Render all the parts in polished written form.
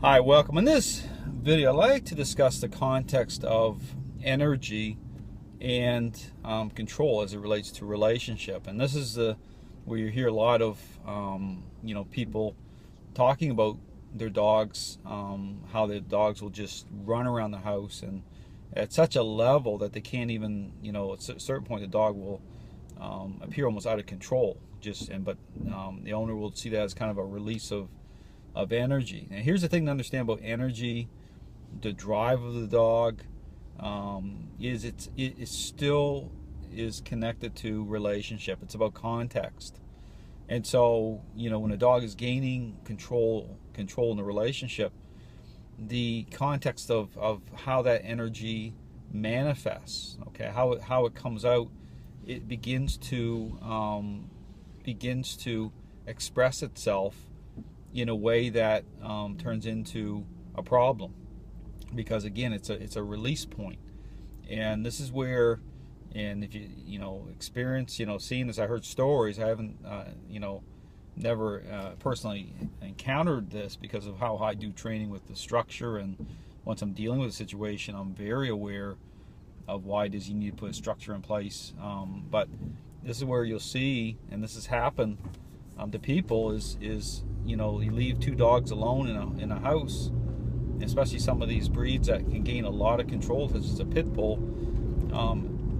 Hi, welcome. In this video, I'd like to discuss the context of energy and control as it relates to relationship. And this is where you hear a lot of people talking about their dogs, how their dogs will just run around the house and at such a level that they can't even, at a certain point the dog will appear almost out of control. But the owner will see that as kind of a release of energy. Now here's the thing to understand about energy, the drive of the dog, is it still is connected to relationship. It's about context. And so, when a dog is gaining control in the relationship, the context of how that energy manifests, okay, how it comes out, it begins to express itself in a way that turns into a problem, because again it's a release point. And this is where, and if you experience seeing this, I heard stories, I haven't never personally encountered this because of how I do training with the structure, and once I'm dealing with a situation I'm very aware of why does you need to put a structure in place, but this is where you'll see, and this has happened to people, is you leave two dogs alone in a house, especially some of these breeds that can gain a lot of control, such as a pit bull,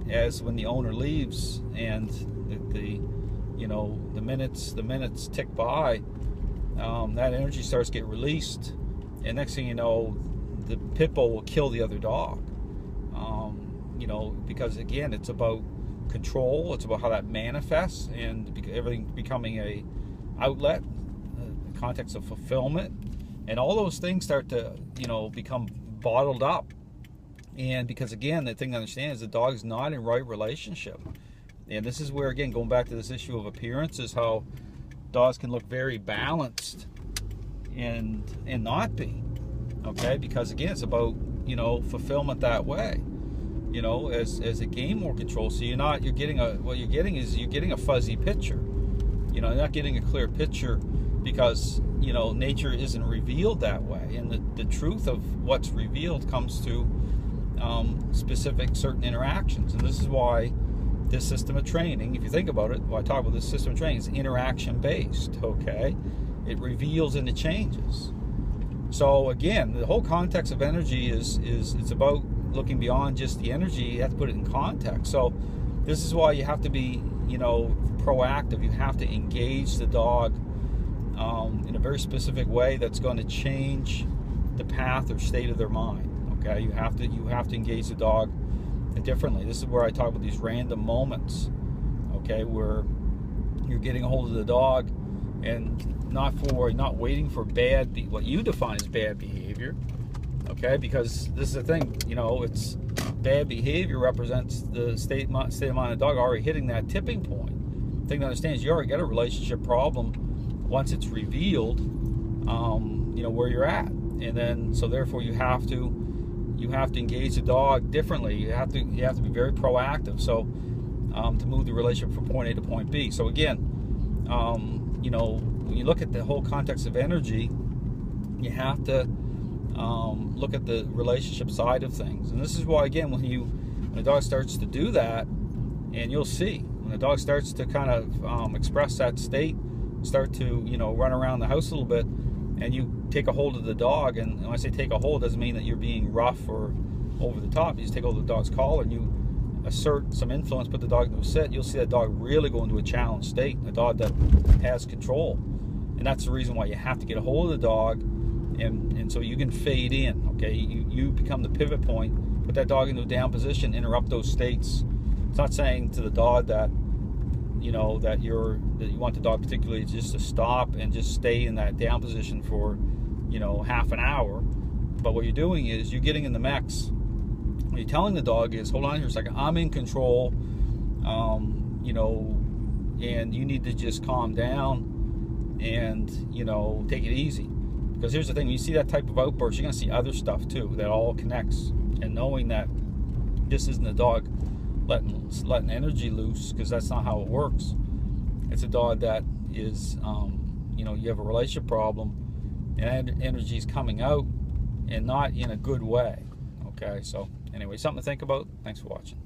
as when the owner leaves and the minutes tick by, that energy starts to get released, and next thing you know, the pit bull will kill the other dog, because again it's about control, it's about how that manifests, and everything becoming a outlet, the context of fulfillment, and all those things start to become bottled up. And because again, the thing to understand is the dog is not in right relationship. And this is where, again, going back to this issue of appearances, how dogs can look very balanced and not be, okay, because again it's about fulfillment that way, as a gain more control. So you're getting a fuzzy picture. You're not getting a clear picture because nature isn't revealed that way, and the truth of what's revealed comes to specific certain interactions. And this is why this system of training, if you think about it, why I talk about this system of training, is interaction based. Okay, it reveals and it changes. So again, the whole context of energy is it's about looking beyond just the energy. You have to put it in context. So this is why you have to be proactive. You have to engage the dog in a very specific way that's going to change the path or state of their mind. Okay, you have to engage the dog differently. This is where I talk about these random moments, okay, where you're getting a hold of the dog and not waiting for what you define as bad behavior, okay, because this is the thing, it's bad behavior represents the state of mind of the dog already hitting that tipping point. The thing to understand is you already got a relationship problem once it's revealed, where you're at, and then so therefore you have to engage the dog differently. You have to be very proactive. So to move the relationship from point A to point B. So again, when you look at the whole context of energy, you have to look at the relationship side of things. And this is why, again, when a dog starts to do that, and you'll see when a dog starts to kind of express that state, start to run around the house a little bit, and you take a hold of the dog, and when I say take a hold, it doesn't mean that you're being rough or over the top. You just take hold of the dog's collar and you assert some influence, put the dog into a sit. You'll see that dog really go into a challenged state, a dog that has control. And that's the reason why you have to get a hold of the dog, and so you can fade in, okay? You become the pivot point, put that dog into a down position, interrupt those states. It's not saying to the dog that that you want the dog particularly just to stop and just stay in that down position for half an hour. But what you're doing is you're getting in the mix. What you're telling the dog is, hold on here a second, I'm in control, and you need to just calm down and take it easy. Because here's the thing, when you see that type of outburst, you're going to see other stuff too that all connects. And knowing that this isn't a dog letting energy loose, because that's not how it works. It's a dog that is you have a relationship problem, and energy is coming out, and not in a good way. Okay, so anyway, something to think about. Thanks for watching.